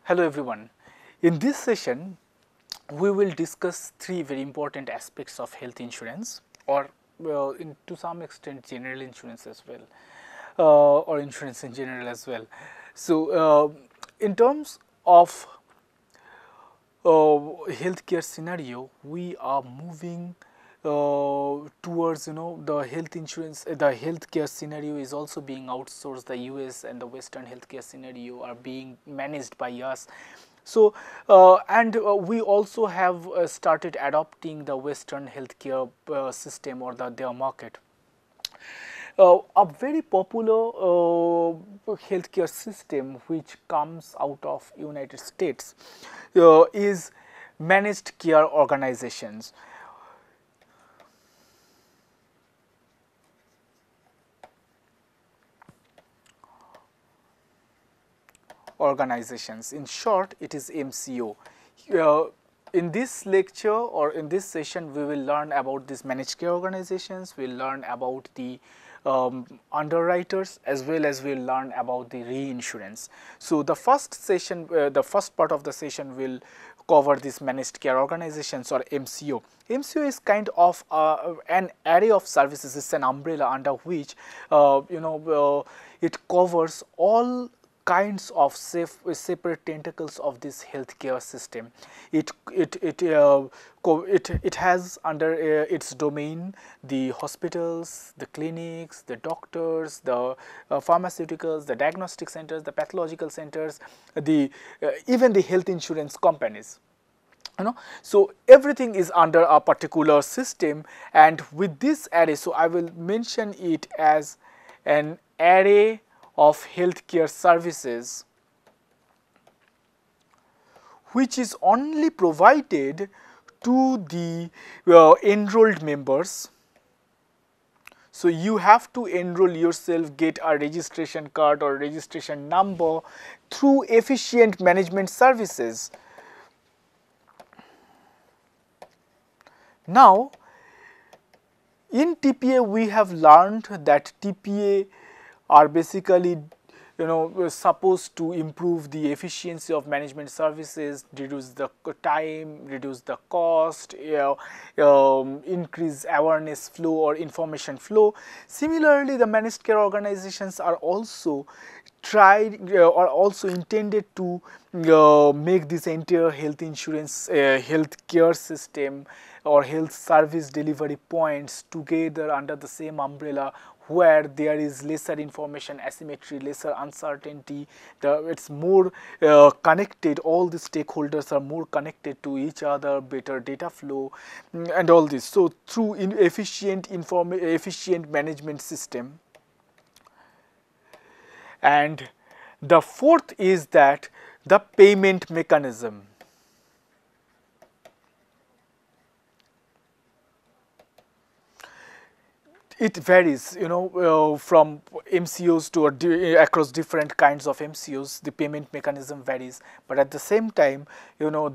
Hello everyone. In this session, we will discuss three very important aspects of health insurance, or to some extent general insurance as well, or insurance in general as well. So, in terms of healthcare scenario, we are moving towards the health insurance. The healthcare scenario is also being outsourced. The US and the Western healthcare scenario are being managed by us. So, we also have started adopting the Western healthcare system, or their market. A very popular healthcare system which comes out of United States is managed care organizations. In short, it is MCO. In this lecture or in this session, we will learn about these managed care organizations. We will learn about the underwriters, as well as we will learn about the reinsurance. So, the first session, the first part of the session will cover these managed care organizations, or MCO. MCO is kind of an array of services. It's an umbrella under which it covers all kinds of separate tentacles of this healthcare system. It has under its domain the hospitals, the clinics, the doctors, the pharmaceuticals, the diagnostic centers, the pathological centers, the even the health insurance companies. So everything is under a particular system, and with this array, so I will mention it as an array of healthcare services which is only provided to the enrolled members. So you have to enroll yourself, get a registration card or registration number through efficient management services. Now, in TPA we have learned that TPA are basically supposed to improve the efficiency of management services, reduce the time, reduce the cost, increase awareness flow or information flow. Similarly, the managed care organizations are also intended to make this entire health insurance healthcare system or health service delivery points together under the same umbrella, where there is lesser information asymmetry, lesser uncertainty. It's more connected. All the stakeholders are more connected to each other, better data flow, and all this. So through efficient management system. And the fourth is that the payment mechanism. It varies, from MCOs to across different kinds of MCOs. The payment mechanism varies, but at the same time,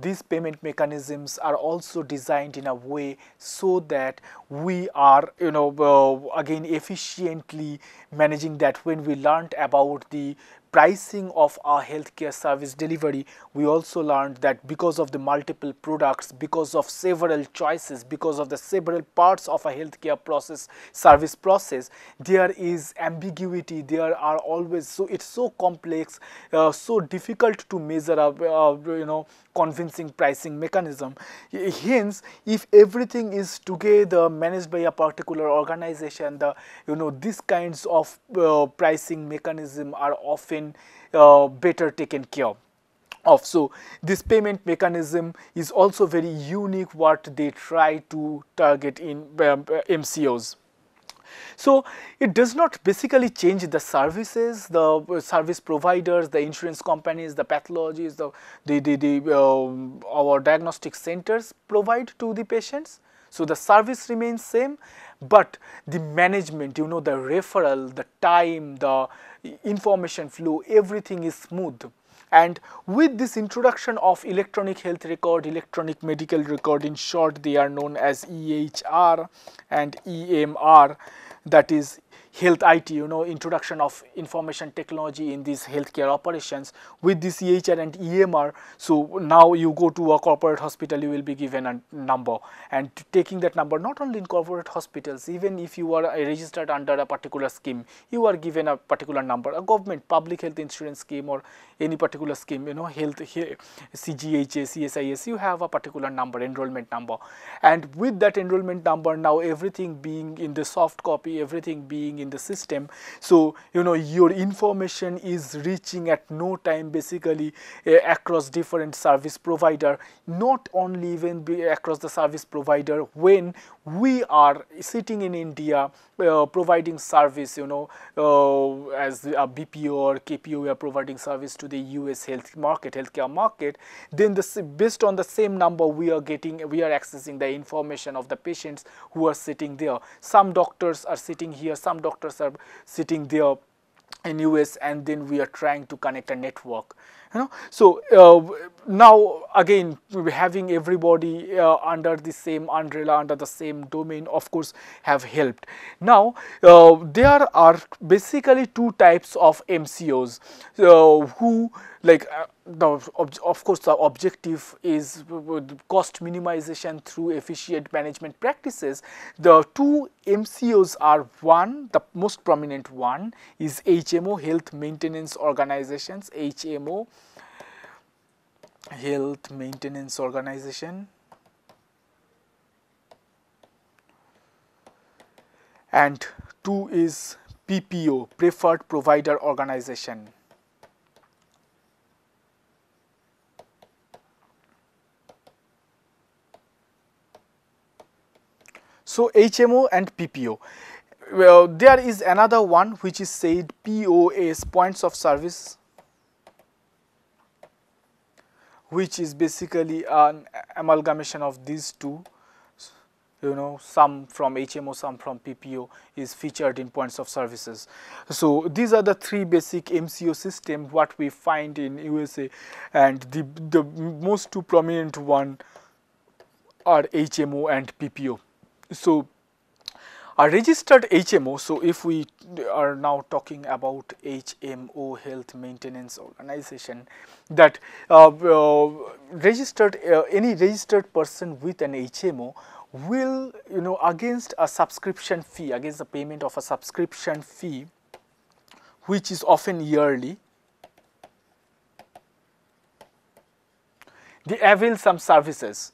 these payment mechanisms are also designed in a way so that we are, again efficiently managing that. When we learned about the pricing of our healthcare service delivery, we also learned that because of the multiple products, because of several choices, because of the several parts of a healthcare service process, there is ambiguity. There are always, so it's so complex, so difficult to measure a convincing pricing mechanism. Hence, if everything is together managed by a particular organization, these kinds of pricing mechanism are often better taken care of. So this payment mechanism is also very unique, what they try to target in MCOs. So it does not basically change the services, the service providers, the insurance companies, the pathologists, our diagnostic centers provide to the patients. So the service remains same, but the management, the referral, the time, the information flow, everything is smooth. And with this introduction of electronic health record, electronic medical record, in short they are known as EHR and EMR, that is health IT, introduction of information technology in these healthcare operations with this EHR and EMR. So now you go to a corporate hospital, you will be given a number, and taking that number, not only in corporate hospitals, even if you are registered under a particular scheme, you are given a particular number, a government public health insurance scheme or any particular scheme, health CGHA, CSIS, you have a particular number, enrollment number, and with that enrollment number, now everything being in the soft copy, everything being in the system, so your information is reaching at no time basically across different service provider, not only even across the service provider when we are sitting in India providing service, as a BPO or KPO, we are providing service to the US healthcare market, then based on the same number we are accessing the information of the patients who are sitting there. Some doctors are sitting here, some doctors are sitting there in US, and then we are trying to connect a network. So now again, having everybody under the same umbrella, under the same domain, of course have helped. Now there are basically two types of MCOs who of course the objective is cost minimization through efficient management practices. The two MCOs are, one, the most prominent one is HMO, Health Maintenance Organizations, HMO, Health Maintenance Organization, and two is PPO, Preferred Provider Organization. So HMO and PPO. Well, there is another one which is said POS, Points of Service, which is basically an amalgamation of these two. Some from HMO, some from PPO is featured in points of services. So these are the three basic MCO system what we find in USA, and the most two prominent one are HMO and PPO. So a registered HMO, so if we are now talking about HMO, Health Maintenance Organization, that any registered person with an HMO will, against a subscription fee, against the payment of a subscription fee, which is often yearly, they avail some services,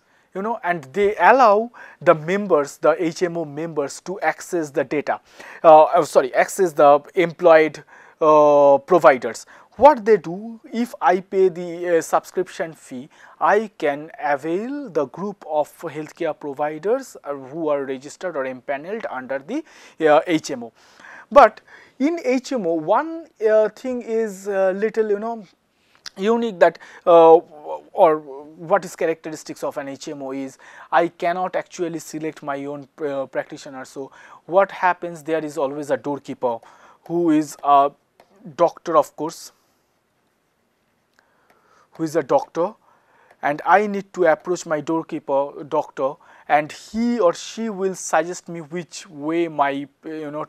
and they allow the members, the HMO members, to access the data, access the employed providers. What they do, if I pay the subscription fee, I can avail the group of healthcare providers who are registered or empaneled under the HMO. But in HMO, one thing is little, unique, that or what is characteristics of an HMO is I cannot actually select my own practitioner. So what happens, there is always a doorkeeper who is a doctor, of course, who is a doctor, and I need to approach my doorkeeper doctor, and he or she will suggest me which way my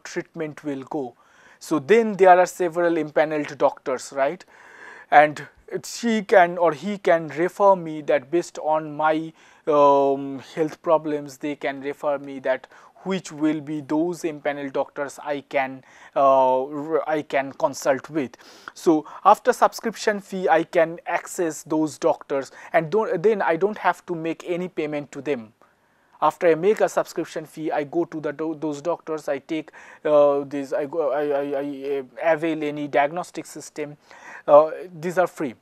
treatment will go. So then there are several impaneled doctors, right, and she can or he can refer me that based on my health problems, they can refer me that which will be those impaneled doctors I can consult with. So after subscription fee, I can access those doctors, and then I don't have to make any payment to them. After I make a subscription fee, I go to those doctors, I take I avail any diagnostic system. These are free.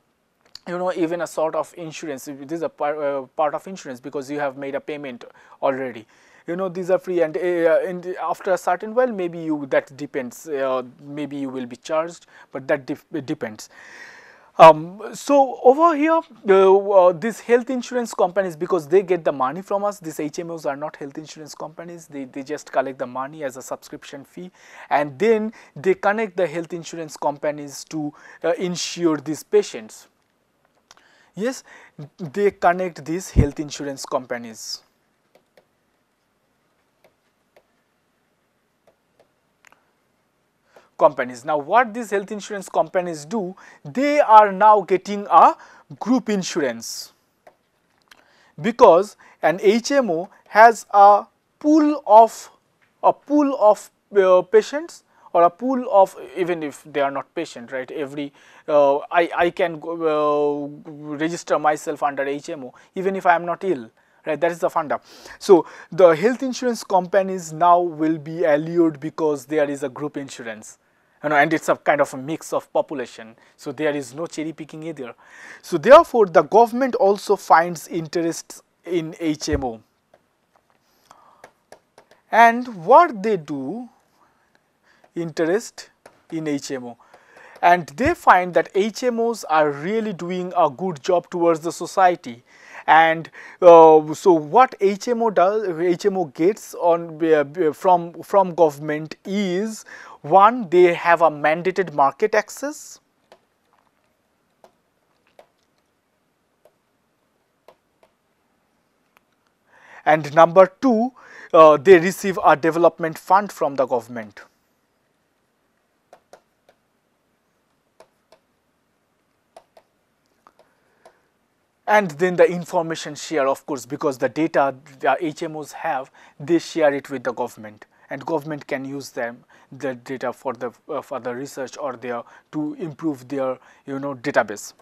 Even a sort of insurance, this is a part of insurance because you have made a payment already. These are free, and after a certain while, maybe that depends, maybe you will be charged, but that depends. So over here, these health insurance companies, because they get the money from us, these HMOs are not health insurance companies, they just collect the money as a subscription fee, and then they connect the health insurance companies to insure these patients. Yes, they connect these health insurance companies. companies. Now what these health insurance companies do, they are now getting a group insurance, because an HMO has a pool of patients, or a pool of, even if they are not patient, right? Every I can register myself under HMO even if I am not ill, right? That is the funda. So the health insurance companies now will be allured because there is a group insurance, and it's a kind of a mix of population, so there is no cherry picking either. So therefore the government also finds interest in HMO, and what they do, interest in HMO, and they find that HMOs are really doing a good job towards the society. And so what HMO does, HMO gets on from government is, one, they have a mandated market access, and number two, they receive a development fund from the government. And then the information share, of course, because the data the HMOs have, they share it with the government, and government can use the data for the research or to improve their database.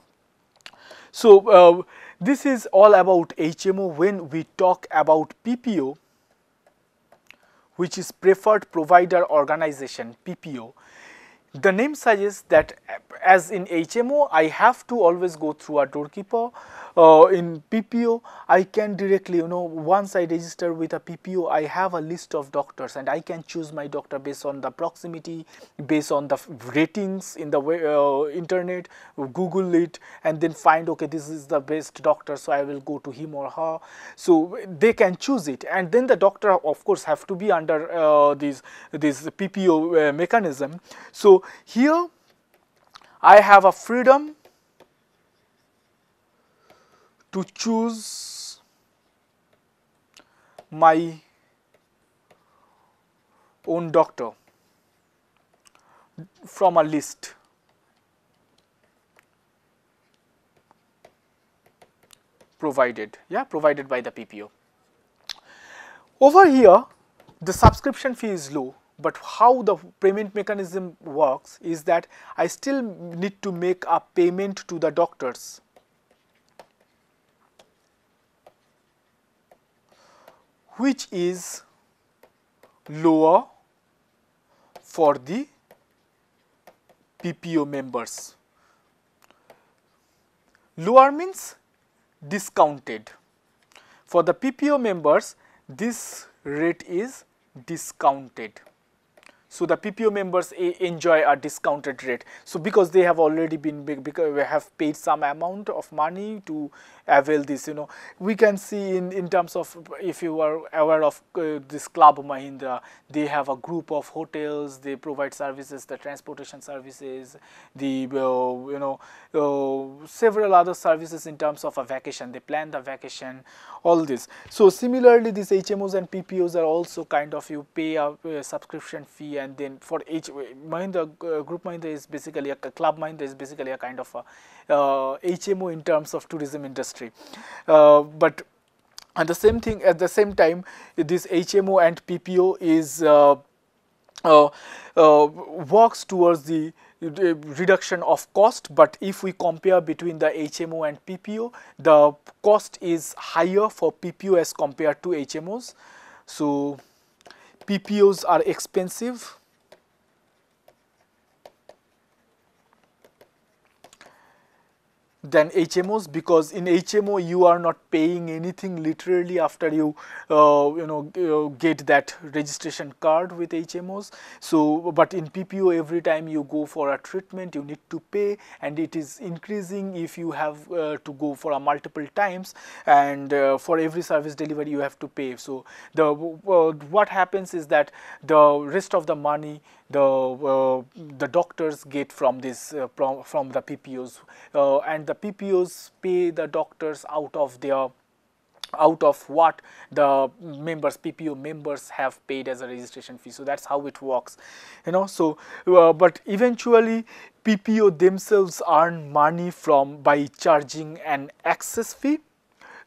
So this is all about HMO. When we talk about PPO, which is Preferred Provider Organization, PPO, the name suggests that as in HMO, I have to always go through a doorkeeper. In PPO, I can directly, once I register with a PPO, I have a list of doctors, and I can choose my doctor based on the proximity, based on the ratings in the internet, Google it, and then find, okay, this is the best doctor, so I will go to him or her. So they can choose it, and then the doctor, of course, have to be under this PPO mechanism. So here I have a freedom to choose my own doctor from a list. Provided by the PPO. Over here, the subscription fee is low, but how the payment mechanism works is that I still need to make a payment to the doctors, which is lower for the PPO members. Lower means discounted. For the PPO members, this rate is discounted. So the PPO members enjoy a discounted rate. So because they have already because we have paid some amount of money to avail this, we can see in terms of, if you are aware of this Club Mahindra, they have a group of hotels, they provide services, the transportation services, the several other services in terms of a vacation, they plan the vacation, all this. So similarly, these HMOs and PPOs are also kind of, you pay a subscription fee, and then for Mahindra Group Mahindra is basically Club Mahindra is basically a kind of a HMO in terms of tourism industry, but at the same time, this HMO and PPO is works towards the reduction of cost. But if we compare between the HMO and PPO, the cost is higher for PPO as compared to HMOs. So PPOs are expensive, than HMOs, because in HMO you are not paying anything literally after you get that registration card with HMOs. So but in PPO, every time you go for a treatment you need to pay, and it is increasing if you have to go for a multiple times, and for every service delivery you have to pay. So the what happens is that the rest of the money the doctors get from this from the PPOs, and the PPOs pay the doctors out of their out of what the members, PPO members, have paid as a registration fee. So that's how it works, you know. So but eventually PPO themselves earn money from by charging an access fee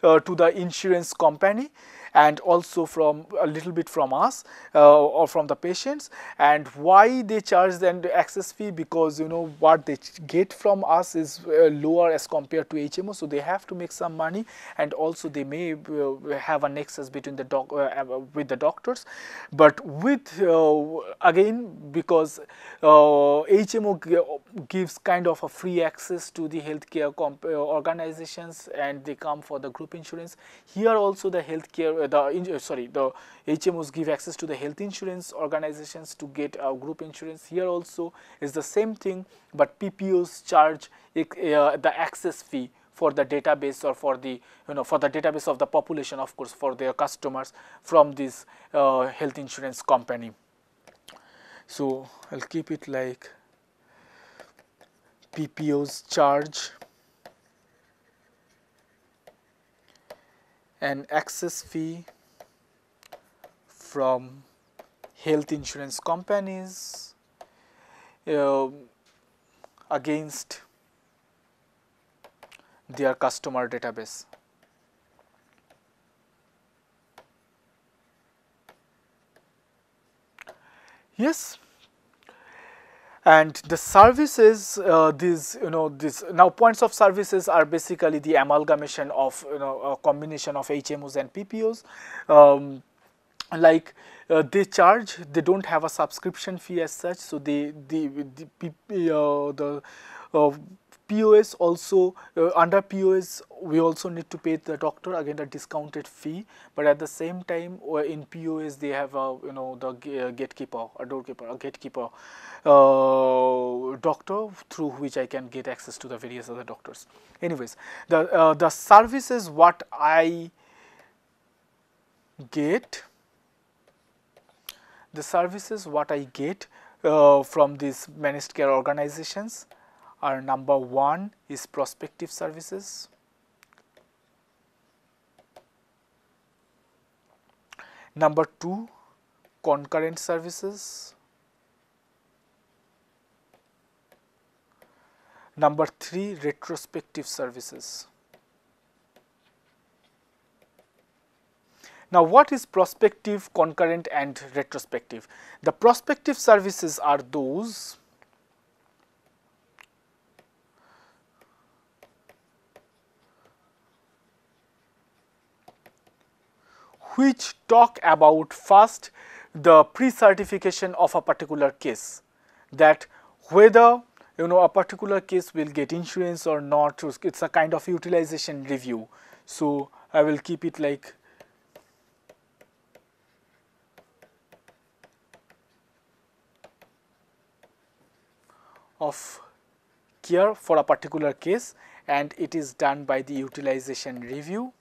to the insurance company, and also from a little bit from us or from the patients. And why they charge them the access fee? Because, you know, what they get from us is lower as compared to HMO, so they have to make some money, and also they may have a nexus between the with the doctors. But with again, because HMO gives kind of a free access to the healthcare organizations, and they come for the group insurance. Here also the healthcare the HMOs give access to the health insurance organizations to get group insurance. Here also is the same thing, but PPOs charge the access fee for the database, or for the, you know, for the database of the population, of course, for their customers from this health insurance company. So I'll keep it like PPOs charge an access fee from health insurance companies against their customer database. Yes. And the services, these, you know, this now points of services are basically the amalgamation of, you know, a combination of HMOs and PPOs. Like they charge, they don't have a subscription fee as such, so the POS also, under POS we also need to pay the doctor again a discounted fee, but at the same time in POS they have a, you know, the gatekeeper, a doorkeeper, a gatekeeper doctor through which I can get access to the various other doctors. Anyways, the services what I get, the services what I get from these managed care organizations are: number one is prospective services, number two concurrent services, number three retrospective services. Now, what is prospective, concurrent and retrospective? The prospective services are those which talk about first the pre-certification of a particular case, that whether, you know, a particular case will get insurance or not. It's a kind of utilization review. So I will keep it like of care for a particular case, and it is done by the utilization review.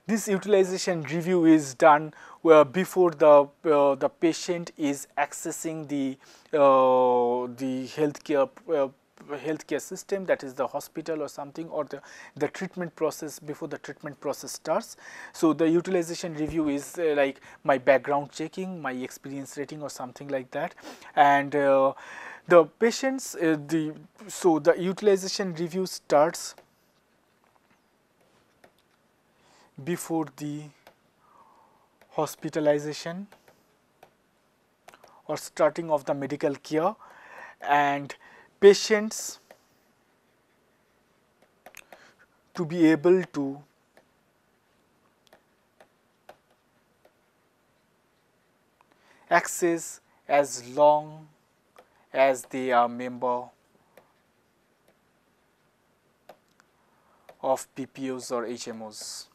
This utilization review is done before the patient is accessing the healthcare system, that is the hospital or something, or the treatment process, before the treatment process starts. So the utilization review is like my background checking, my experience rating or something like that. And the patients, so the utilization review starts before the hospitalization or starting of the medical care, and patients to be able to access as long as they are member of PPOs or HMOs.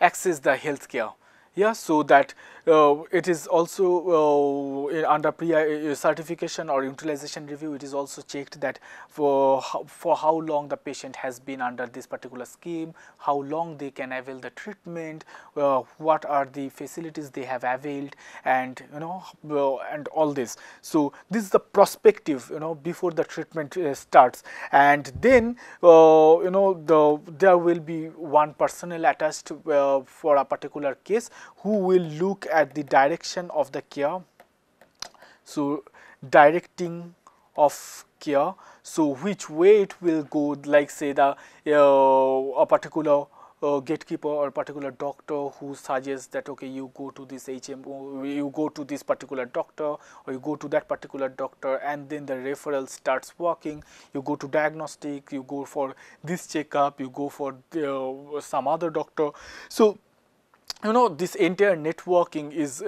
Access the healthcare. Yeah, so that it is also under certification or utilization review, it is also checked that for how long the patient has been under this particular scheme, how long they can avail the treatment, what are the facilities they have availed, and and all this. So this is the prospective, before the treatment starts. And then there will be one personnel attached for a particular case who will look at the direction of the care. So directing of care, so which way it will go, like say the a particular gatekeeper or particular doctor who suggests that okay, you go to this HMO, you go to this particular doctor, or you go to that particular doctor, and then the referral starts working. You go to diagnostic, you go for this checkup, you go for some other doctor. So this entire networking is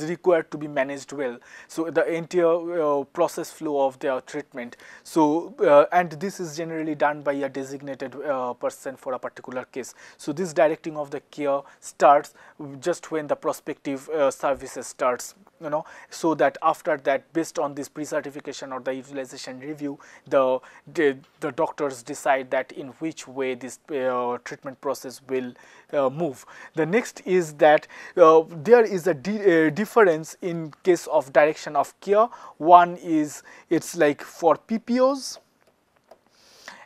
required to be managed well. So the entire process flow of their treatment. So and this is generally done by a designated person for a particular case. So this directing of the care starts just when the prospective services starts. So that after that, based on this pre-certification or the utilization review, the doctors decide that in which way this treatment process will move. The next is that there is a difference in case of direction of care. One is it's like for PPOs,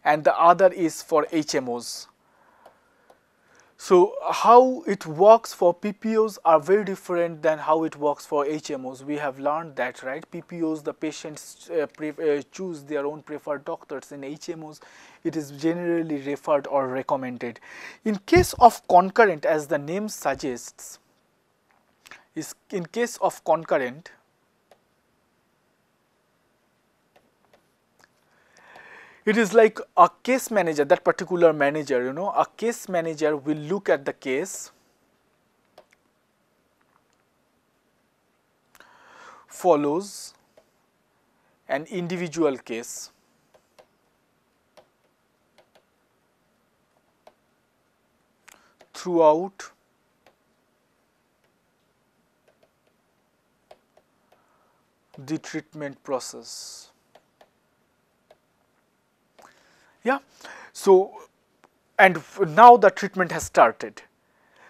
and the other is for HMOs. So how it works for PPOs are very different than how it works for HMOs. We have learned that, right? PPOs, the patients choose their own preferred doctors. In HMOs, it is generally referred or recommended. In case of concurrent, as the name suggests, is in case of concurrent, it is like a case manager, that particular manager, a case manager will look at the case, follows an individual case, throughout the treatment process. Yeah, so and now the treatment has started.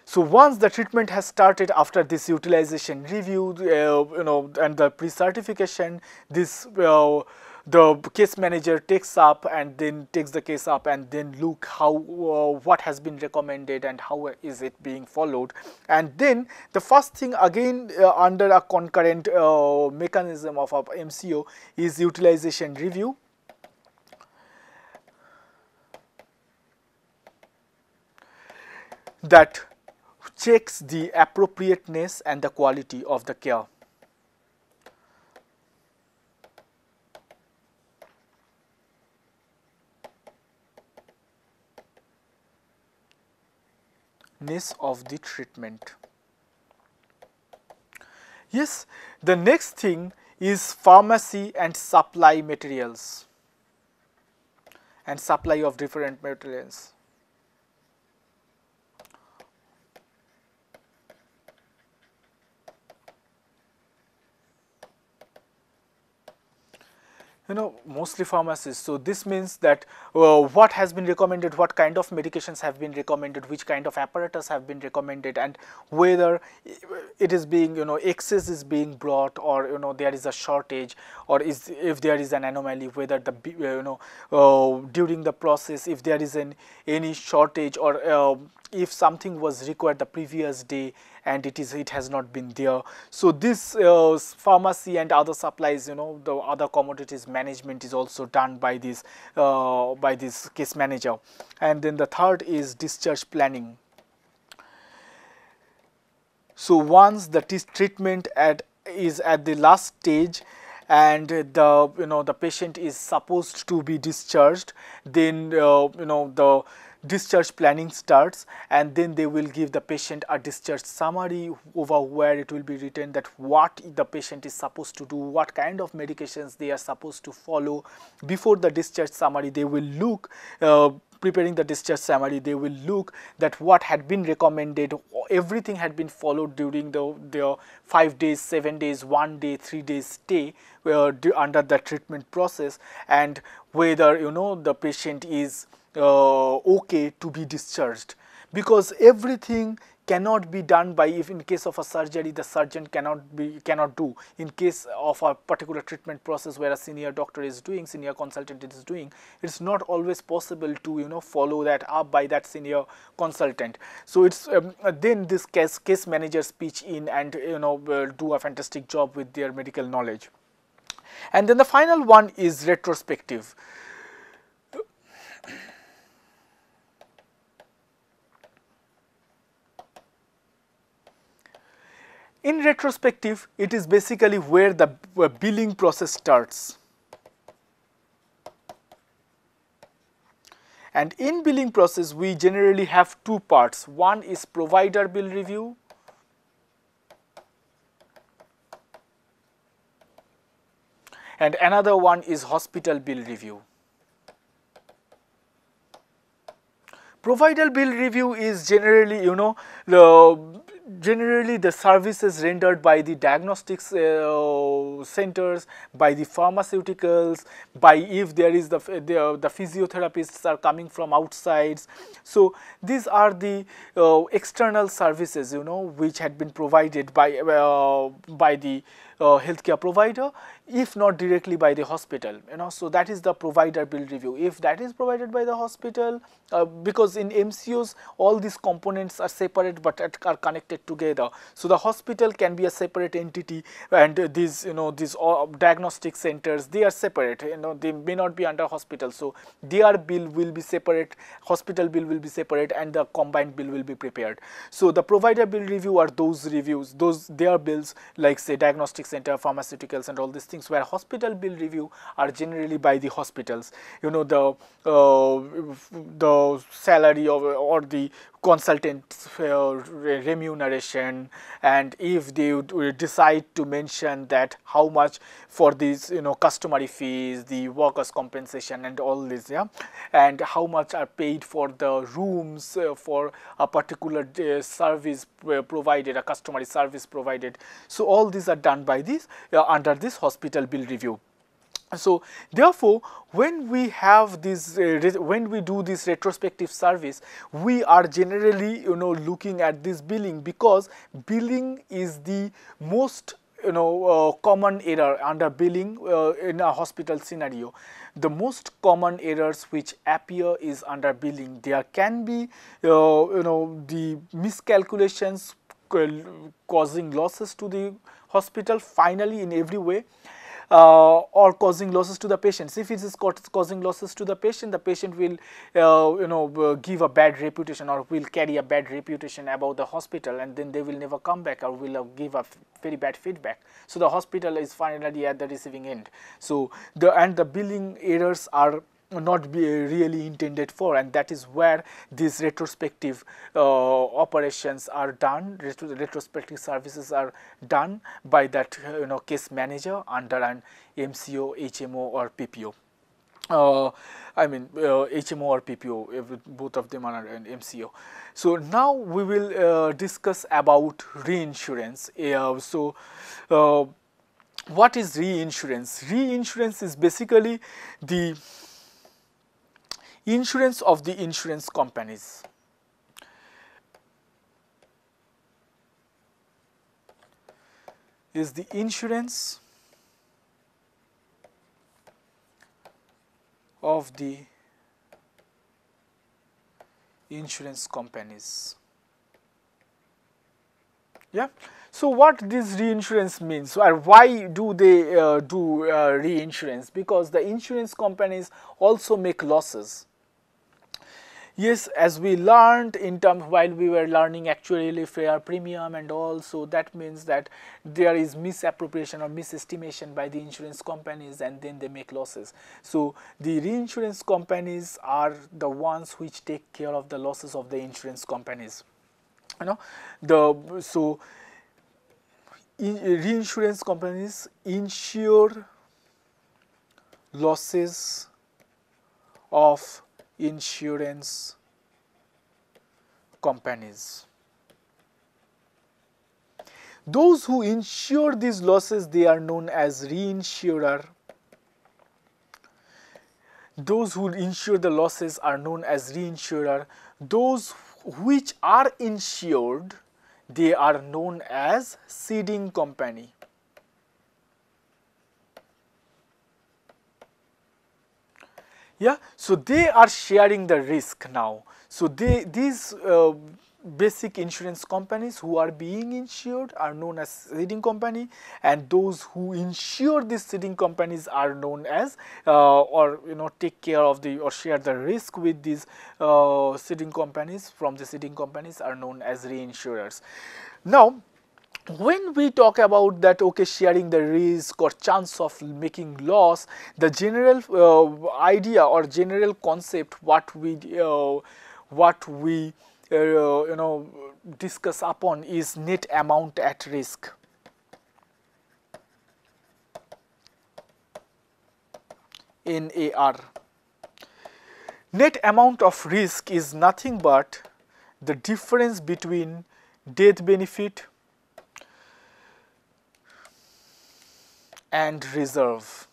So once the treatment has started after this utilization review, and the pre-certification, this the case manager takes the case up and then look how what has been recommended and how is it being followed. And then the first thing again under a concurrent mechanism of a MCO is utilization review. That checks the appropriateness and the quality of the care. Of the treatment. Yes, the next thing is pharmacy and supply materials and supply of different materials. Mostly pharmacies. So this means that what has been recommended, what kind of medications have been recommended, which kind of apparatus have been recommended, and whether it is being, excess is being brought, or there is a shortage, or if there is an anomaly, whether the during the process, if there is any shortage, or if something was required the previous day and it has not been there. So this pharmacy and other supplies, the other commodities management is also done by this case manager. And then the third is discharge planning. So once the treatment is at the last stage and the patient is supposed to be discharged, then the discharge planning starts, and then they will give the patient a discharge summary over where it will be written that what the patient is supposed to do, what kind of medications they are supposed to follow. Before the discharge summary, they will look preparing the discharge summary, they will look that what had been recommended, everything had been followed during the 5 days, 7 days, 1 day, 3 days stay under the treatment process, and whether the patient is okay to be discharged, because everything cannot be done by, if in case of a surgery the surgeon cannot do, in case of a particular treatment process where a senior doctor is doing, senior consultant is doing, it's not always possible to follow that up by that senior consultant. So it's then this case managers pitch in and do a fantastic job with their medical knowledge. And then the final one is retrospective. In retrospective, it is basically where the billing process starts. And in billing process, we generally have two parts. One is provider bill review, and another one is hospital bill review. Provider bill review is generally, generally the services rendered by the diagnostics centers, by the pharmaceuticals, by if there is the physiotherapists are coming from outside. So these are the external services which had been provided by the healthcare provider, if not directly by the hospital. So that is the provider bill review. If that is provided by the hospital, because in MCOs all these components are separate but are connected together. So the hospital can be a separate entity, and these these diagnostic centers, they are separate. They may not be under hospital, so their bill will be separate, hospital bill will be separate, and the combined bill will be prepared. So the provider bill review are those reviews, their bills, like say diagnostic center, pharmaceuticals, and all these things, where hospital bill review are generally by the hospitals. The salary or the consultant's remuneration, and if they would decide to mention that how much for these customary fees, the workers compensation and all this, and how much are paid for the rooms for a particular service provided, a customary service provided. So all these are done by this under this hospital bill review. So therefore, when we have this, when we do this retrospective service, we are generally looking at this billing, because billing is the most common error under billing in a hospital scenario. The most common errors which appear is under billing. There can be the miscalculations causing losses to the hospital finally in every way. Or causing losses to the patients. If it is causing losses to the patient will give a bad reputation, or will carry a bad reputation about the hospital, and then they will never come back, or will give a very bad feedback. So the hospital is finally at the receiving end. So the billing errors are not be really intended for, and that is where these retrospective operations are done. Retrospective services are done by that case manager under an MCO, HMO, or PPO. I mean HMO or PPO, both of them are an MCO. So now we will discuss about reinsurance. What is reinsurance? Reinsurance is basically the insurance of the insurance companies. Is the insurance of the insurance companies. Yeah. So what this reinsurance means, or why do they do reinsurance? Because the insurance companies also make losses. Yes, as we learned in terms while we were learning actuarially fair premium and all, so that means that there is misappropriation or misestimation by the insurance companies, and then they make losses. So the reinsurance companies are the ones which take care of the losses of the insurance companies. Reinsurance companies insure losses of insurance companies. Those who insure these losses, they are known as reinsurer. Those who insure the losses are known as reinsurer. Those which are insured, they are known as ceding company. Yeah, so they are sharing the risk now. So these basic insurance companies who are being insured are known as ceding company, and those who insure these ceding companies are known as or take care of the or share the risk with these ceding companies from the ceding companies are known as reinsurers. Now, when we talk about that, okay, sharing the risk or chance of making loss, the general idea or general concept what we discuss upon is net amount at risk. NAR. Net amount of risk is nothing but the difference between death benefit and reserve.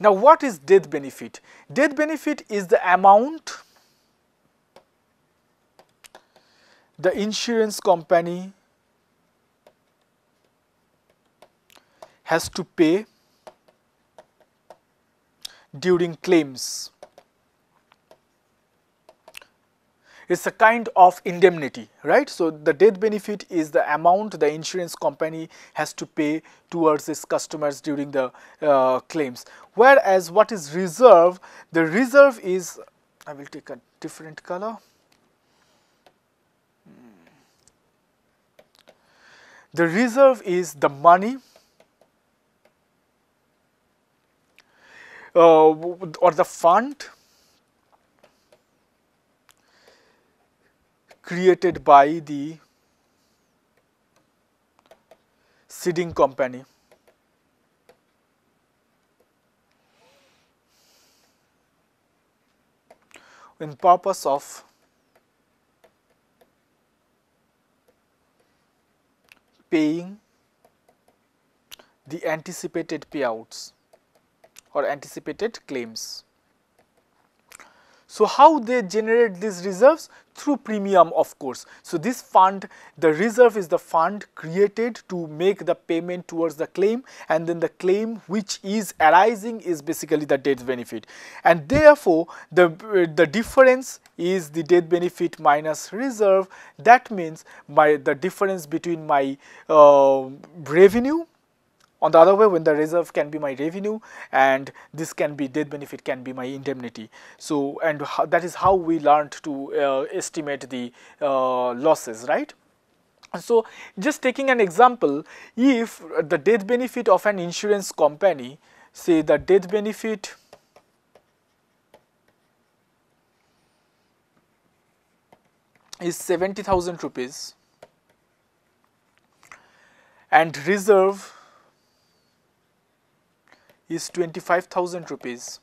Now, what is death benefit? Death benefit is the amount the insurance company has to pay during claims. It's a kind of indemnity, right? So the death benefit is the amount the insurance company has to pay towards its customers during the claims. Whereas what is reserve? The reserve is, I will take a different color. The reserve is the money or the fund created by the ceding company in purpose of paying the anticipated payouts or anticipated claims. So how they generate these reserves? Through premium, of course. So this fund, the reserve is the fund created to make the payment towards the claim, and then the claim which is arising is basically the death benefit, and therefore the difference is the death benefit minus reserve. That means the difference between my revenue, on the other way, when the reserve can be my revenue, and this can be death benefit can be my indemnity. So, and that is how we learned to estimate the losses, right? So, just taking an example, if the death benefit of an insurance company, say the death benefit is 70,000 rupees and reserve is 25,000 rupees.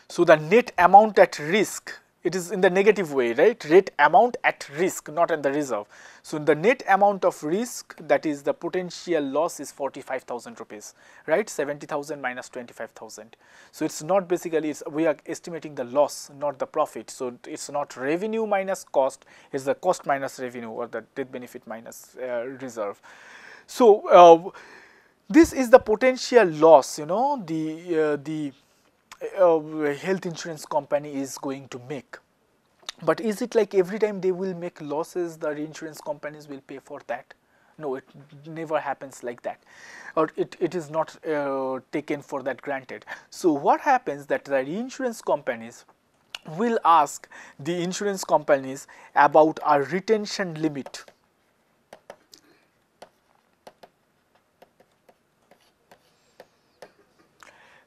So the net amount at risk, it is in the negative way, right? Net amount at risk, not in the reserve. So the net amount of risk, that is the potential loss, is 45,000 rupees, right? 70,000 minus 25,000. So it's not basically, we are estimating the loss, not the profit. So it's not revenue minus cost, it's the cost minus revenue, or the death benefit minus reserve. So this is the potential loss, the health insurance company is going to make. But is it like every time they will make losses, the reinsurance companies will pay for that? No, it never happens like that, or it is not taken for that granted. So what happens that the reinsurance companies will ask the insurance companies about a retention limit.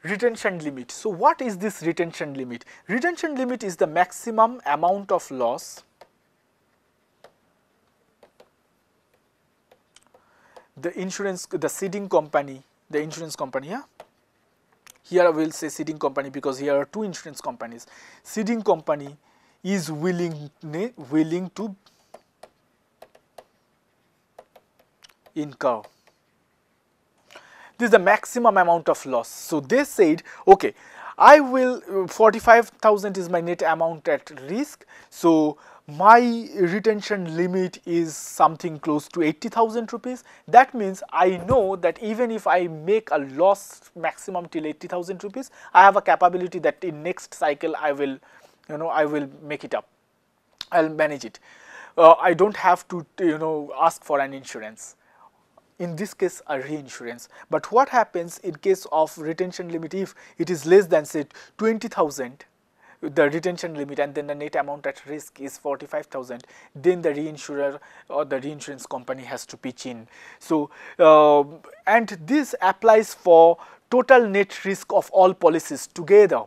Retention limit. So what is this retention limit? Retention limit is the maximum amount of loss the ceding company the insurance company, yeah. Here I will say ceding company because here are two insurance companies. Ceding company is willing to incur. This is the maximum amount of loss. So they said, okay, I will 45,000 is my net amount at risk. So my retention limit is something close to 80,000 rupees. That means I know that even if I make a loss maximum till 80,000 rupees, I have a capability that in next cycle I will, I will make it up. I'll manage it. I don't have to, ask for an insurance. In this case a reinsurance. But what happens in case of retention limit, if it is less than say 20,000, the retention limit, and then the net amount at risk is 45,000, then the reinsurer or the reinsurance company has to pitch in. So and this applies for total net risk of all policies together.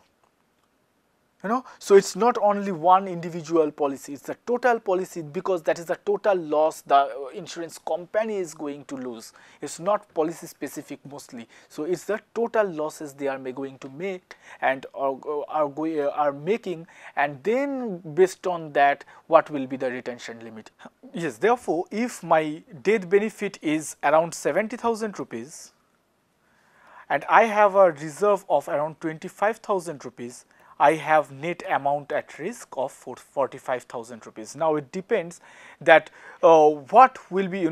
So it's not only one individual policy, it's the total policy, because that is the total loss the insurance company is going to lose. It's not policy specific mostly. So it's the total losses they are going to make and are making, and then based on that what will be the retention limit. Yes, therefore if my death benefit is around 70,000 rupees and I have a reserve of around 25,000 rupees, I have net amount at risk of 45,000 rupees. Now it depends that what will be,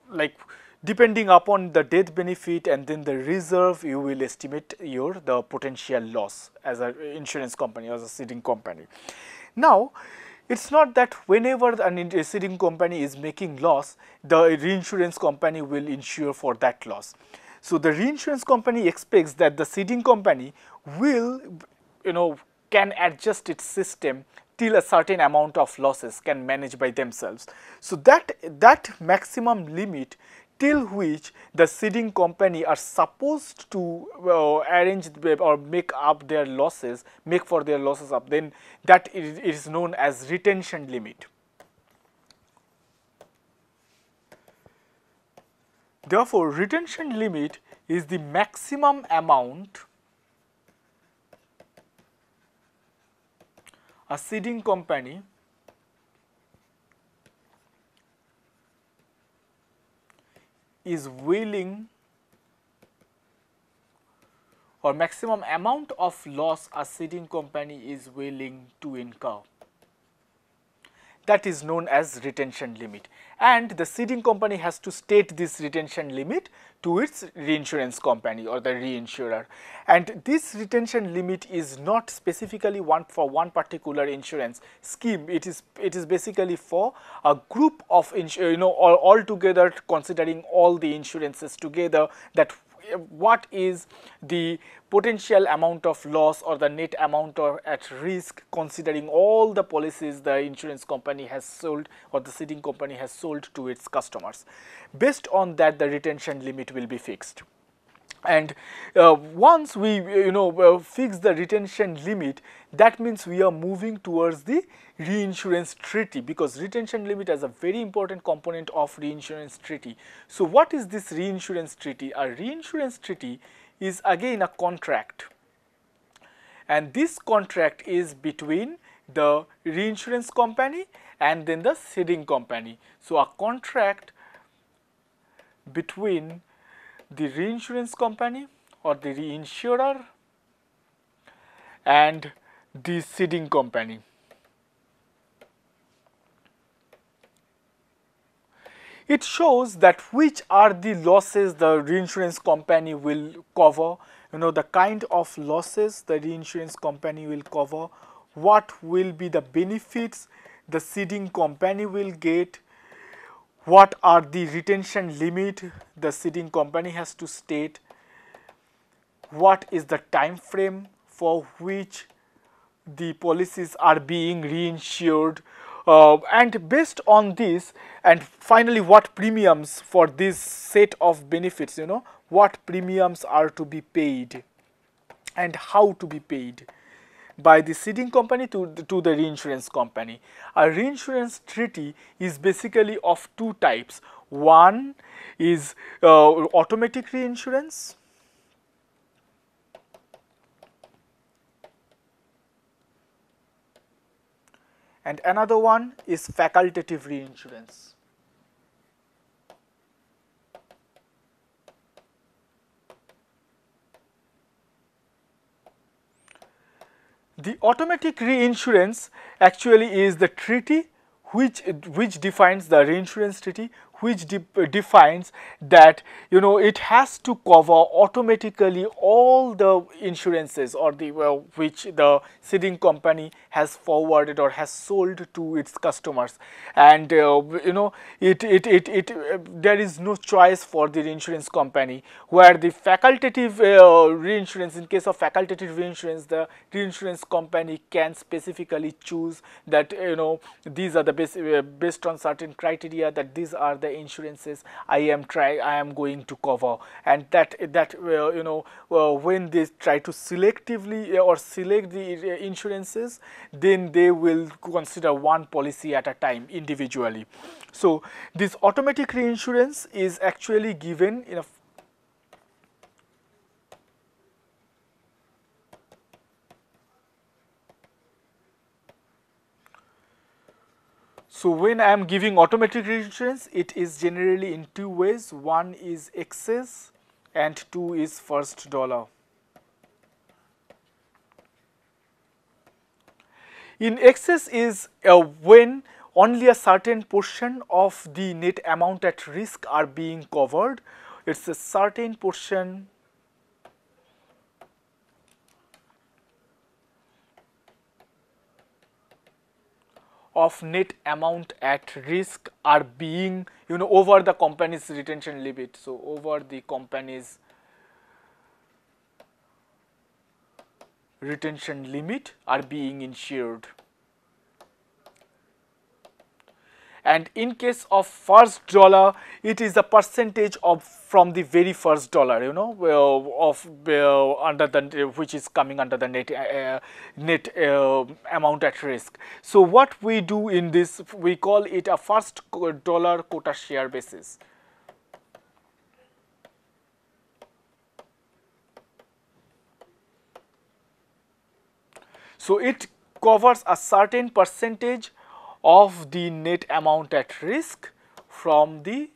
like depending upon the death benefit and then the reserve, you will estimate the potential loss as an insurance company, as a ceding company. Now it's not that whenever a ceding company is making loss, the reinsurance company will insure for that loss. So the reinsurance company expects that the ceding company will, can adjust its system till a certain amount of losses can manage by themselves. So that maximum limit till which the ceding company are supposed to arrange or make up their losses, make for their losses up, then that is known as retention limit. Therefore, retention limit is the maximum amount a ceding company is willing, or maximum amount of loss a ceding company is willing to incur. That is known as retention limit, and the ceding company has to state this retention limit to its reinsurance company or the reinsurer. And this retention limit is not specifically for one particular insurance scheme. It is basically for a group of all together, considering all the insurances together, that what is the potential amount of loss or the net amount at risk, considering all the policies the insurance company has sold or the ceding company has sold to its customers. Based on that, the retention limit will be fixed. And once we fix the retention limit, that means we are moving towards the reinsurance treaty, because retention limit is a very important component of reinsurance treaty. So what is this reinsurance treaty? A reinsurance treaty is again a contract, and this contract is between the reinsurance company and then the ceding company. So a contract between the reinsurance company or the reinsurer and the ceding company. It shows that which are the losses the reinsurance company will cover, the kind of losses the reinsurance company will cover, what will be the benefits the ceding company will get, what are the retention limit the ceding company has to state, what is the time frame for which the policies are being reinsured, and based on this, and finally what premiums for this set of benefits, what premiums are to be paid and how to be paid by the ceding company to the reinsurance company. A reinsurance treaty is basically of two types. One is automatic reinsurance, and another one is facultative reinsurance. The automatic reinsurance actually is the treaty which defines the reinsurance treaty, which defines that it has to cover automatically all the insurances or the which the ceding company has forwarded or has sold to its customers, and there is no choice for the reinsurance company, where the facultative reinsurance, in case of facultative reinsurance, the reinsurance company can specifically choose that these are the based on certain criteria, that these are the insurances I am going to cover, and that when they try to selectively or select the insurances, then they will consider one policy at a time individually. So this automatic reinsurance is actually given in a So when I am giving automatic reinsurance, it is generally in two ways. One is excess and two is first dollar. In excess is when only a certain portion of the net amount at risk are being covered. It's a certain portion of net amount at risk are being over the company's retention limit. So over the company's retention limit are being insured. And in case of first dollar, it is a percentage of from the very first dollar, of under the which is coming under the net amount at risk. So what we do in this, we call it a first dollar quota share basis. So it covers a certain percentage of the net amount at risk from the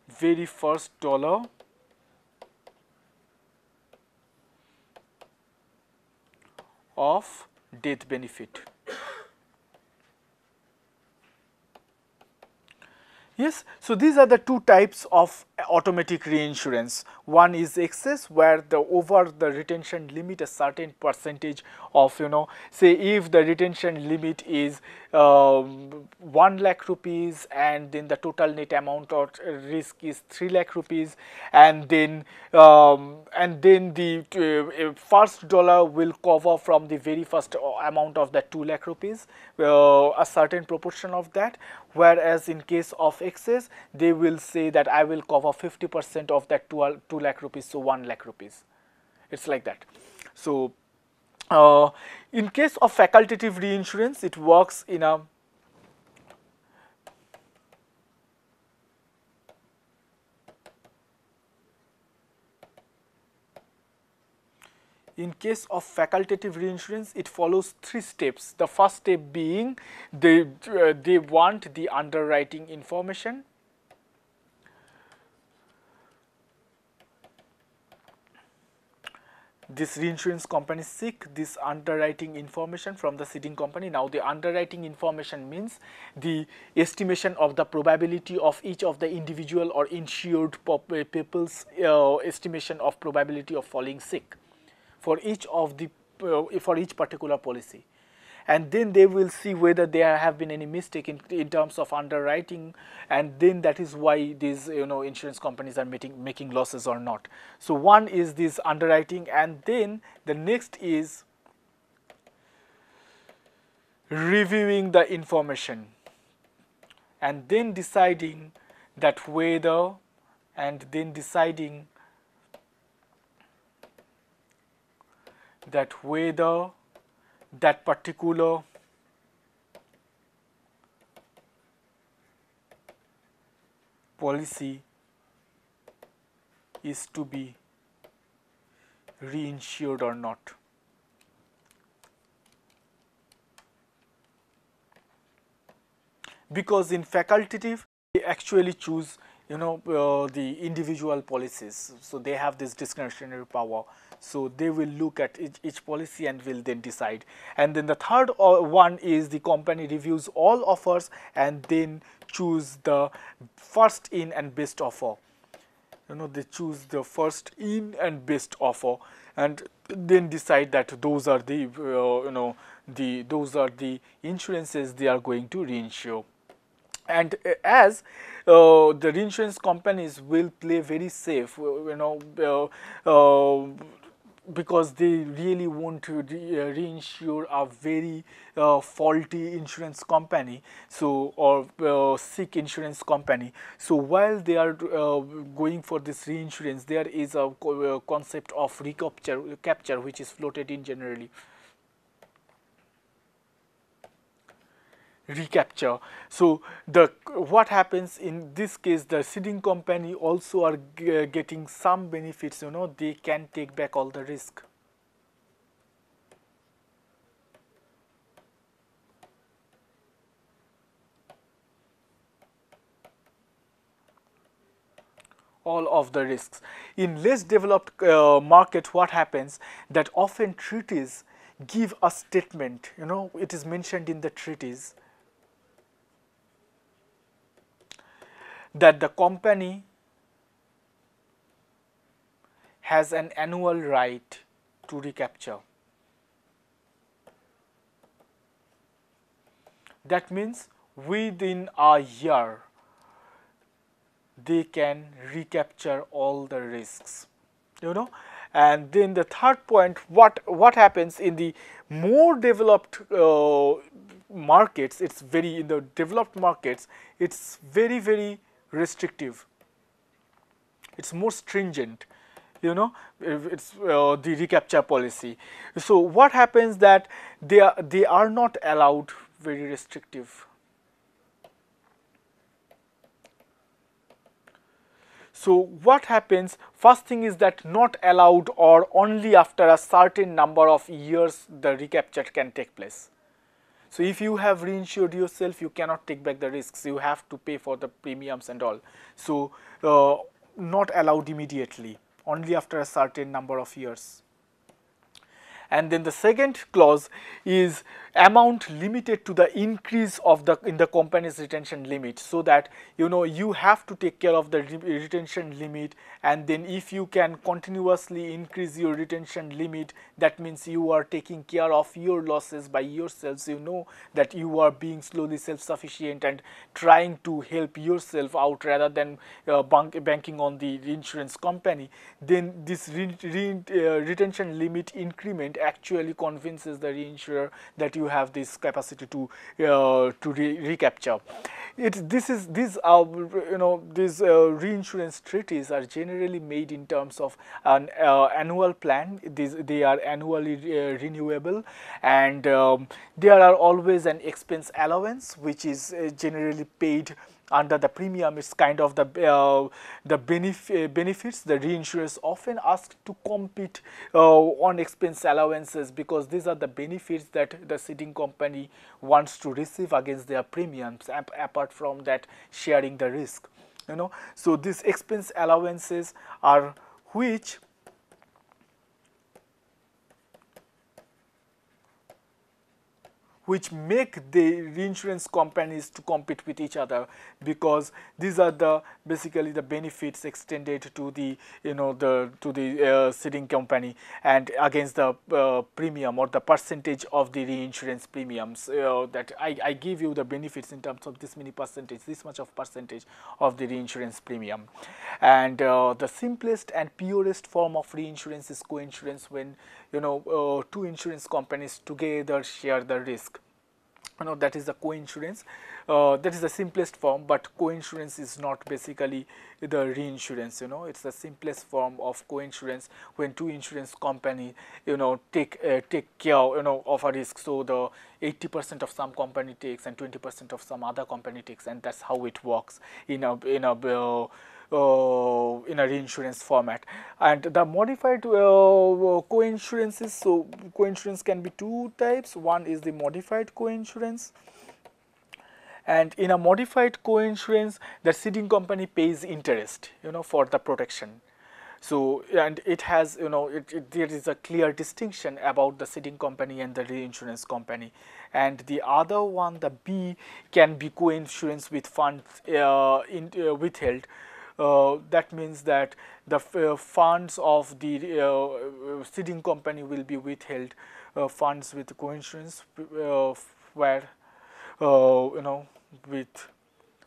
very first dollar of death benefit. Yes, so these are the two types of automatic reinsurance. One is excess, where the over the retention limit a certain percentage of say if the retention limit is 1 lakh rupees, and then the total net amount of risk is 3 lakh rupees, and then the first dollar will cover from the very first amount of that 2 lakh rupees, a certain proportion of that, whereas in case of excess, they will say that I will cover 50% of that 2 lakh rupees, so 1 lakh rupees. It's like that. So in case of facultative reinsurance, it works in a In case of facultative reinsurance, it follows 3 steps. The first step being they want the underwriting information. This reinsurance company seek this underwriting information from the ceding company. Now the underwriting information means the estimation of the probability of each of the individual or insured people's estimation of probability of falling sick for each of the for each particular policy, and then they will see whether there have been any mistake in terms of underwriting, and then that is why these insurance companies are making losses or not. So one is this underwriting, and then the next is reviewing the information and then deciding that whether that particular policy is to be reinsured or not. Because in facultative they actually choose the individual policies, so they have this discretionary power, so they will look at each policy and will then decide. And then the third one is the company reviews all offers and then choose the first in and best offer. They choose the first in and best offer and then decide that those are the those are the insurances they are going to reinsure. And as the reinsurance companies will play very safe, because they really want to reinsure a very faulty insurance company, so or sick insurance company. So while they are going for this reinsurance, there is a concept of recapture which is floated in generally. Recapture. So the what happens in this case, the ceding company also are getting some benefits, they can take back all the risk. All of the risks. In less developed market, what happens that often treaties give a statement, it is mentioned in the treaties that the company has an annual right to recapture. That means within a year they can recapture all the risks, And then the third point, what happens in the more developed markets, in the developed markets, it's very restrictive. It's more stringent, it's the recapture policy. So what happens that they are not allowed very restrictive. So what happens, first thing is that not allowed or only after a certain number of years the recapture can take place. So if you have reinsured yourself, you cannot take back the risks, you have to pay for the premiums and all. So not allowed immediately, only after a certain number of years. And then the second clause is amount limited to the increase of in the company's retention limit, so that you have to take care of the retention limit, and then if you can continuously increase your retention limit, that means you are taking care of your losses by yourselves, that you are being slowly self-sufficient and trying to help yourself out rather than banking on the insurance company. Then this retention limit increment actually convinces the reinsurer that you have this capacity to recapture. These reinsurance treaties are generally made in terms of an annual plan. They are annually renewable, and there are always an expense allowance which is generally paid under the premium. It's kind of the benefits the reinsurers often ask to compete on expense allowances, because these are the benefits that the ceding company wants to receive against their premiums, apart from that sharing the risk. So these expense allowances are which make the reinsurance companies to compete with each other, because these are basically the benefits extended to the ceding company and against the premium or the percentage of the reinsurance premiums, that I give you the benefits in terms of this many percentage, this much of percentage of the reinsurance premium. And the simplest and purest form of reinsurance is coinsurance, when two insurance companies together share the risk. That is the coinsurance. that is the simplest form, but co-insurance is not basically the reinsurance, it's the simplest form of co-insurance when two insurance company, take care, of a risk. So the 80% of some company takes and 20% of some other company takes, and that's how it works in a reinsurance format. And the modified co-insurances, so co-insurance can be two types. One is the modified co-insurance, and in a modified co-insurance, the ceding company pays interest, for the protection. So, and it has, there is a clear distinction about the ceding company and the reinsurance company. And the other one, the B, can be co-insurance with funds withheld. That means that the funds of the ceding company will be withheld, funds with co-insurance, where with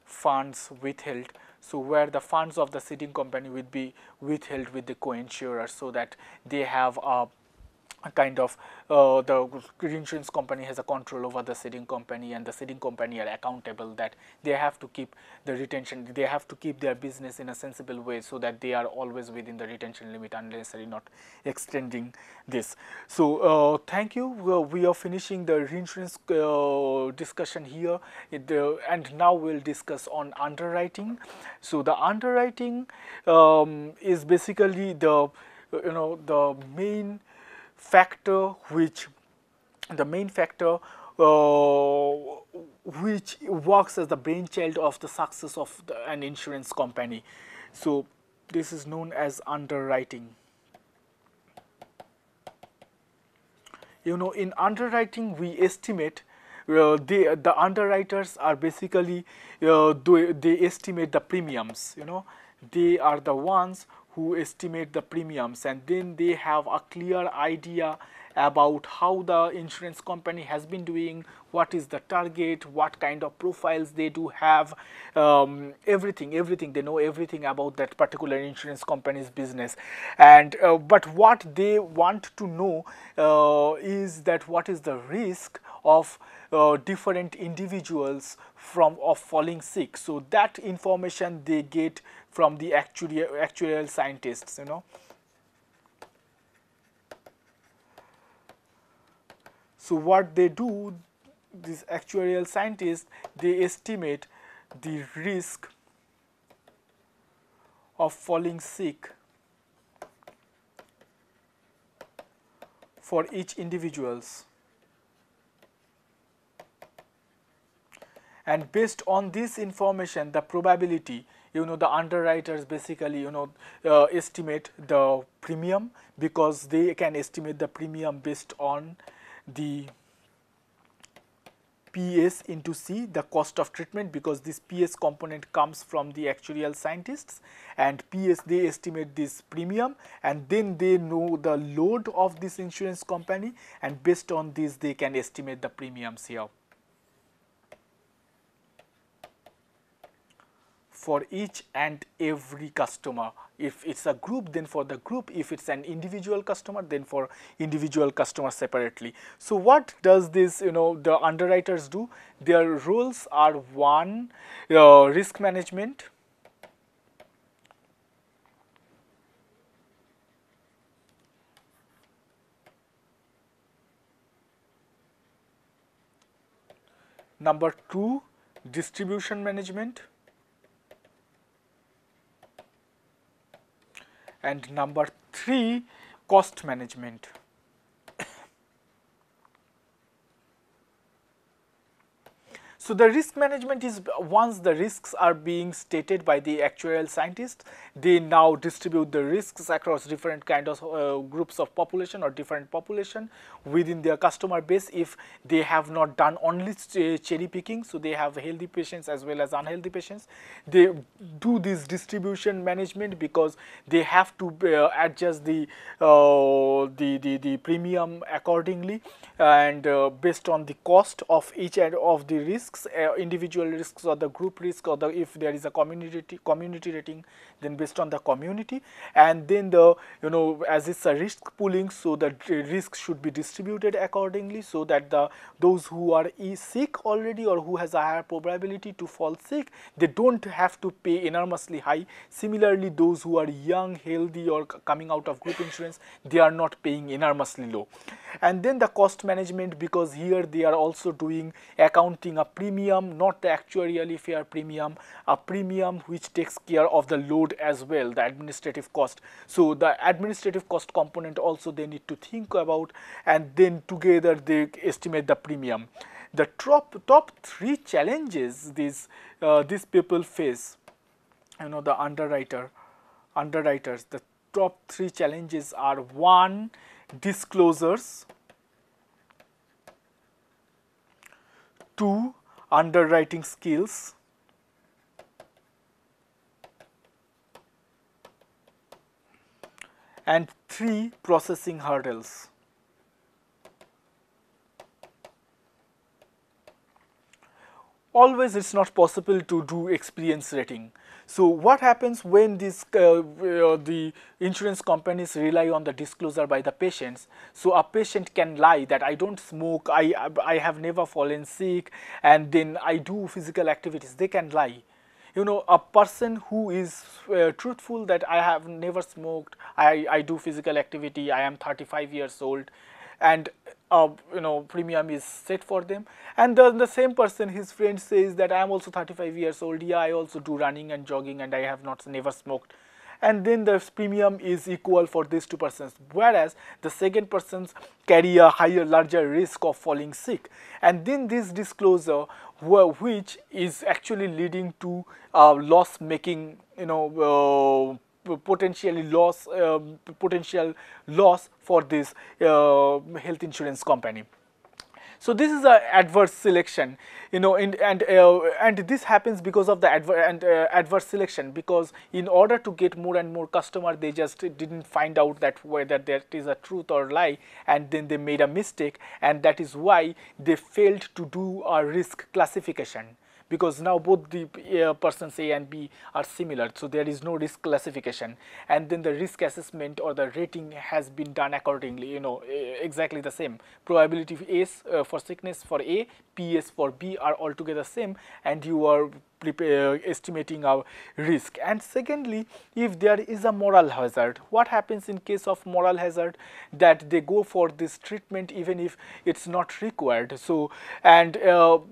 funds withheld. So where the funds of the ceding company will be withheld with the co-insurer, so that they have a kind of the reinsurance company has a control over the ceding company, and the ceding company are accountable that they have to keep the retention, they have to keep their business in a sensible way, so that they are always within the retention limit, unnecessarily not extending this. So thank you. We are finishing the reinsurance discussion here, and now we'll discuss on underwriting. So the underwriting is basically the the main factor which which works as the brainchild of the success of an insurance company. So this is known as underwriting. In underwriting, we estimate, the underwriters are basically, they estimate the premiums. They are the ones who estimate the premiums, and then they have a clear idea about how the insurance company has been doing, what is the target, what kind of profiles they do have, everything, they know everything about that particular insurance company's business. And but what they want to know is that what is the risk of different individuals of falling sick. So that information they get from the actuarial scientists. So what they do, these actuarial scientists, they estimate the risk of falling sick for each individuals. And based on this information, the probability, the underwriters basically, estimate the premium, because they can estimate the premium based on the PS into C, the cost of treatment, because this PS component comes from the actuarial scientists, and PS, they estimate this premium, and then they know the load of this insurance company, and based on this they can estimate the premiums here for each and every customer. If it's a group, then for the group. If it's an individual customer, then for individual customer separately. So what does this, the underwriters do? Their roles are: one, risk management; number two, distribution management; and number three, cost management. So the risk management is, once the risks are being stated by the actuarial scientists, they now distribute the risks across different kind of groups of population or different population within their customer base. If they have not done only cherry picking, so they have healthy patients as well as unhealthy patients, they do this distribution management, because they have to adjust the premium accordingly, and based on the cost of each of the risks. risks, individual risks or the group risk, or the if there is a community rating, then based on the community. And then the, you know, as it's a risk pooling, so the risk should be distributed accordingly, so that the those who are sick already or who has a higher probability to fall sick, they don't have to pay enormously high. Similarly, those who are young, healthy, or coming out of group insurance, they are not paying enormously low. And then the cost management, because here they are also doing accounting a premium, not the actuarially fair premium, a premium which takes care of the load as well, the administrative cost. So the administrative cost component also they need to think about, and then together they estimate the premium. The top three challenges these people face, you know, the underwriters, the top three challenges are: one, disclosures; two, underwriting skills; and three, processing hurdles. Always it's not possible to do experience rating. So what happens when the insurance companies rely on the disclosure by the patients? So a patient can lie that I don't smoke, I have never fallen sick, and then I do physical activities. They can lie. You know, a person who is truthful that I have never smoked, I do physical activity, I am 35 years old, and you know, premium is set for them. And the same person, his friend says that I am also 35 years old, yeah, I also do running and jogging, and I have never smoked, and then the premium is equal for these two persons, whereas the second persons carry a larger risk of falling sick. And then this disclosure, which is actually leading to loss making, you know, potential loss for this health insurance company. So this is a adverse selection, you know, and this happens because of the adverse selection, because in order to get more and more customer, they just didn't find out that whether that is a truth or lie, and then they made a mistake, and that is why they failed to do a risk classification. Because now both the persons A and B are similar, so there is no risk classification, and then the risk assessment or the rating has been done accordingly, you know, exactly the same. Probability A's for sickness for A, PS for B are altogether same, and you are estimating our risk. And secondly, if there is a moral hazard, what happens in case of moral hazard? That they go for this treatment even if it's not required. So, and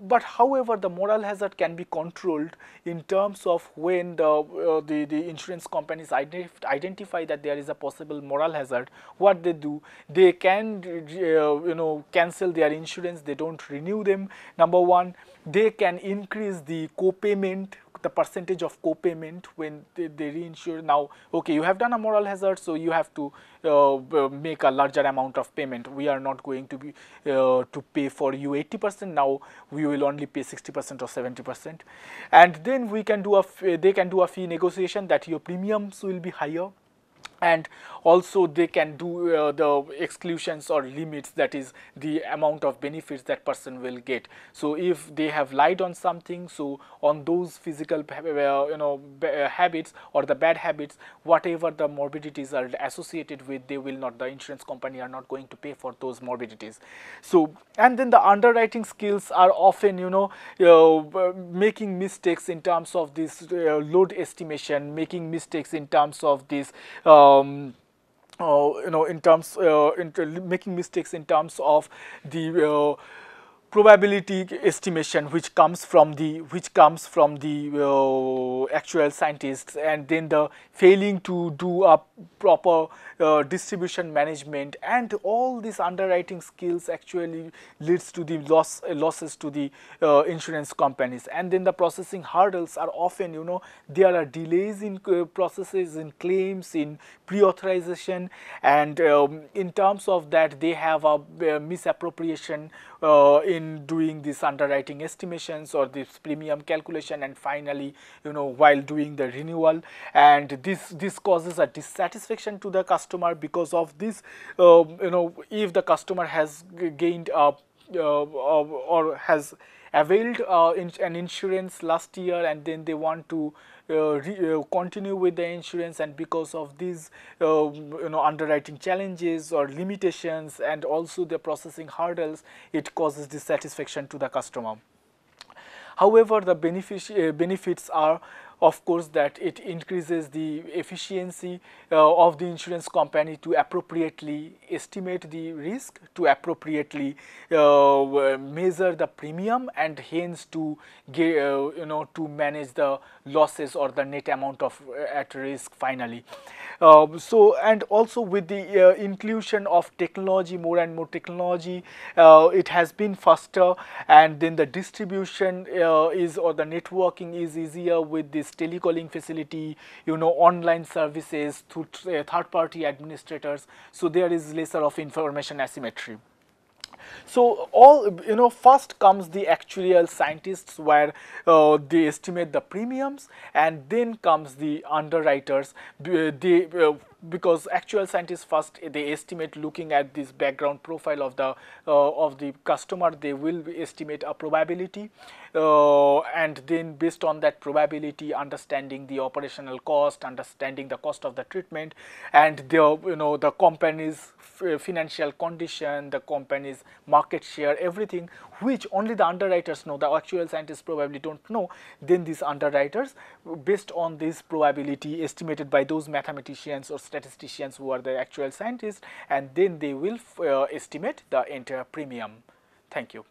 but however, the moral hazard can be controlled in terms of when the insurance companies identify that there is a possible moral hazard. What they do, they can you know, cancel their insurance, they don't renew them. Number one, they can increase the co-payment, the percentage of co-payment when they reinsure. Now, okay, you have done a moral hazard, so you have to make a larger amount of payment. We are not going to be to pay for you 80%. Now we will only pay 60% or 70%, and then we can do they can do a fee negotiation that your premiums will be higher. And also they can do the exclusions or limits, that is the amount of benefits that person will get. So if they have lied on something, so on those physical you know, habits or the bad habits, whatever the morbidities are associated with, they will not, the insurance company are not going to pay for those morbidities. So, and then the underwriting skills are often, you know, making mistakes in terms of this load estimation, making mistakes in terms of this you know, in terms making mistakes in terms of the probability estimation, which comes from the actual scientists, and then the failing to do a proper distribution management, and all these underwriting skills actually leads to the losses to the insurance companies. And then the processing hurdles are often, you know, there are delays in processes, in claims, in pre-authorization, and in terms of that they have a misappropriation in doing this underwriting estimations or this premium calculation, and finally, you know, while doing the renewal, and this causes a dissatisfaction to the customer. Because of this, you know, if the customer has gained or has availed an insurance last year, and then they want to continue with the insurance, and because of these underwriting challenges or limitations and also the processing hurdles, it causes dissatisfaction to the customer. However, the benefits are, of course, that it increases the efficiency of the insurance company to appropriately estimate the risk, to appropriately measure the premium, and hence to to manage the losses or the net amount of at risk finally. So, and also with the inclusion of technology, more and more technology, it has been faster, and then the distribution is, or the networking is easier with this telecalling facility, online services through third party administrators. So there is lesser of information asymmetry. So all, first comes the actuarial scientists, where they estimate the premiums, and then comes the underwriters. Because actual scientists first they estimate looking at this background profile of the customer. They will estimate a probability, and then based on that probability, understanding the operational cost, understanding the cost of the treatment, and the company's financial condition, the company's market share, everything, which only the underwriters know, the actual scientists probably don't know. Then these underwriters, based on this probability estimated by those mathematicians or statisticians who are the actual scientists, and then they will estimate the entire premium. Thank you.